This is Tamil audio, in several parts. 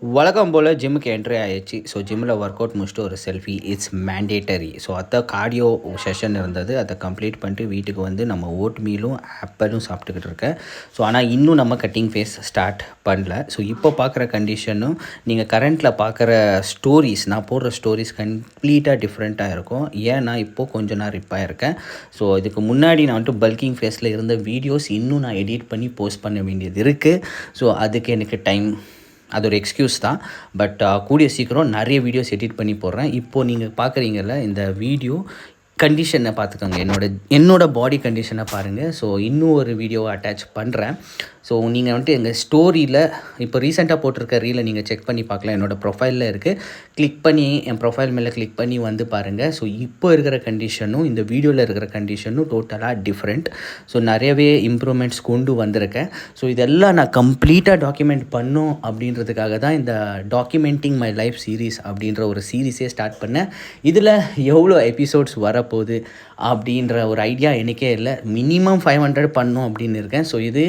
வழக்கம் போல் ஜிம்முக்கு என்ட்ரி ஆயிடுச்சு. ஸோ ஜிம்மில் ஒர்க் அவுட் முடிச்சுட்டு ஒரு செல்ஃபி இட்ஸ் மேண்டேட்டரி. ஸோ அதான் கார்டியோ செஷன் இருந்தது. அதை கம்ப்ளீட் பண்ணிட்டு வீட்டுக்கு வந்து நம்ம ஓட் மீலும் ஆப்பிளும் சாப்பிட்டுக்கிட்டு இருக்கேன். ஸோ ஆனால் இன்னும் நம்ம கட்டிங் ஃபேஸ் ஸ்டார்ட் பண்ணல. ஸோ இப்போ பார்க்குற கண்டிஷனும் நீங்கள் கரண்ட்டில் பார்க்குற ஸ்டோரிஸ், நான் போடுற ஸ்டோரிஸ் கம்ப்ளீட்டாக டிஃப்ரெண்ட்டாக இருக்கும். ஏன்னா இப்போது கொஞ்சம் நான் ரிப்பாக இருக்கேன். ஸோ இதுக்கு முன்னாடி நான் வந்துட்டு பல்கிங் ஃபேஸில் இருந்த வீடியோஸ் இன்னும் நான் எடிட் பண்ணி போஸ்ட் பண்ண வேண்டியது இருக்குது. ஸோ அதுக்கு எனக்கு டைம், அது ஒரு எக்ஸ்கியூஸ் தான். பட் கூடிய சீக்கிரம் நிறைய வீடியோஸ் எடிட் பண்ணி போடுறேன். இப்போது நீங்கள் பார்க்குறீங்கல்ல இந்த வீடியோ கண்டிஷனை பார்த்துக்கோங்க, என்னோட பாடி கண்டிஷனை பாருங்கள். ஸோ இன்னும் ஒரு வீடியோவை அட்டாச் பண்ணுறேன். ஸோ நீங்கள் வந்துட்டு எங்கள் ஸ்டோரியில் இப்போ ரீசெண்டாக போட்டிருக்க ரீலை நீங்கள் செக் பண்ணி பார்க்கலாம். என்னோடய ப்ரொஃபைலில் இருக்குது. கிளிக் பண்ணி என் ப்ரொஃபைல் மேலே கிளிக் பண்ணி வந்து பாருங்கள். ஸோ இப்போ இருக்கிற கண்டிஷனும் இந்த வீடியோவில் இருக்கிற கண்டிஷனும் டோட்டலாக டிஃப்ரெண்ட். ஸோ நிறையவே இம்ப்ரூவ்மெண்ட்ஸ் கொண்டு வந்திருக்கேன். ஸோ இதெல்லாம் நான் கம்ப்ளீட்டாக டாக்குமெண்ட் பண்ணும் அப்படின்றதுக்காக தான் இந்த டாக்குமெண்டிங் மை லைஃப் சீரீஸ் அப்படின்ற ஒரு சீரீஸே ஸ்டார்ட் பண்ணேன். இதில் எவ்வளோ எபிசோட்ஸ் வரப்போகுது அப்படின்ற ஒரு ஐடியா எனக்கே இல்லை. மினிமம் 500 பண்ணும் அப்படின்னு இருக்கேன். ஸோ இது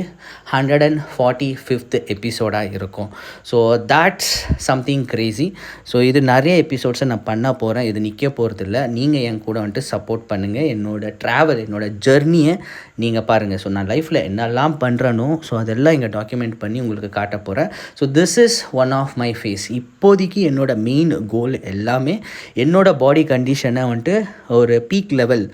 145th எபிசோடாக இருக்கும். So that's something crazy. So இது நிறைய எபிசோட்ஸை நான் பண்ண போகிறேன். இது நிற்க போகிறதில்ல. நீங்கள் என் கூட வந்துட்டு சப்போர்ட் பண்ணுங்கள். என்னோடய ட்ராவல், என்னோடய ஜர்னியை நீங்கள் பாருங்கள். ஸோ நான் லைஃப்பில் என்னெல்லாம் பண்ணுறனோ ஸோ அதெல்லாம் இங்கே டாக்குமெண்ட் பண்ணி உங்களுக்கு காட்ட போகிறேன். So this is one of my face. இப்போதைக்கு என்னோடய மெயின் கோல் எல்லாமே என்னோடய பாடி கண்டிஷனை வந்துட்டு ஒரு பீக் லெவலில்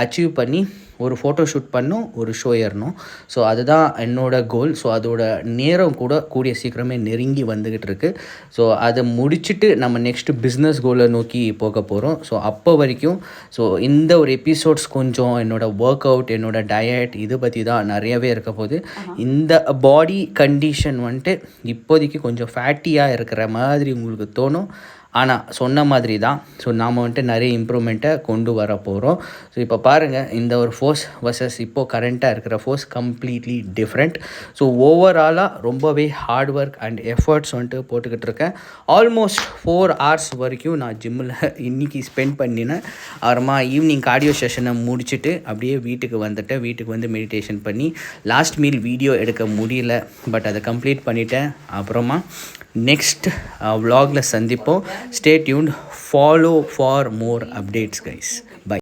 அச்சீவ் பண்ணி ஒரு ஃபோட்டோ ஷூட் பண்ணும், ஒரு ஷோ ஏறணும். ஸோ அதுதான் என்னோடய கோல். ஸோ அதோட நேரம் கூட கூடிய சீக்கிரமே நெருங்கி வந்துக்கிட்டு இருக்குது. ஸோ அதை முடிச்சுட்டு நம்ம நெக்ஸ்ட்டு பிஸ்னஸ் கோலை நோக்கி போக போகிறோம். ஸோ அப்போ வரைக்கும் ஸோ இந்த ஒரு எபிசோட்ஸ் கொஞ்சம் என்னோடய ஒர்க் அவுட், என்னோடய டயட் இது பற்றி தான் நிறையவே இருக்க போகுது. இந்த பாடி கண்டிஷன் வந்துட்டு இப்போதைக்கு கொஞ்சம் ஃபேட்டியாக இருக்கிற மாதிரி உங்களுக்கு தோணும். ஆனால் சொன்ன மாதிரி தான். ஸோ நாம் வந்துட்டு நிறைய இம்ப்ரூவ்மெண்ட்டை கொண்டு வர போகிறோம். ஸோ இப்போ பாருங்கள், இந்த ஒரு ஃபோர்ஸ் வர்சஸ் இப்போது கரண்ட்டாக இருக்கிற ஃபோர்ஸ் கம்ப்ளீட்லி டிஃப்ரெண்ட். ஸோ ஓவராலாக ரொம்பவே ஹார்ட் ஒர்க் அண்ட் எஃபர்ட்ஸ் வந்துட்டு போட்டுக்கிட்டு இருக்கேன். ஆல்மோஸ்ட் 4 hours வரைக்கும் நான் ஜிம்மில் இன்றைக்கி ஸ்பெண்ட் பண்ணினேன். அப்புறமா ஈவினிங் கார்டியோ செஷனை முடிச்சுட்டு அப்படியே வீட்டுக்கு வந்துட்டேன். வீட்டுக்கு வந்து மெடிடேஷன் பண்ணி லாஸ்ட் மீல் வீடியோ எடுக்க முடியல, பட் அதை கம்ப்ளீட் பண்ணிட்டேன். அப்புறமா நெக்ஸ்ட் vlogல சந்திப்போம். Stay tuned, follow for more updates guys.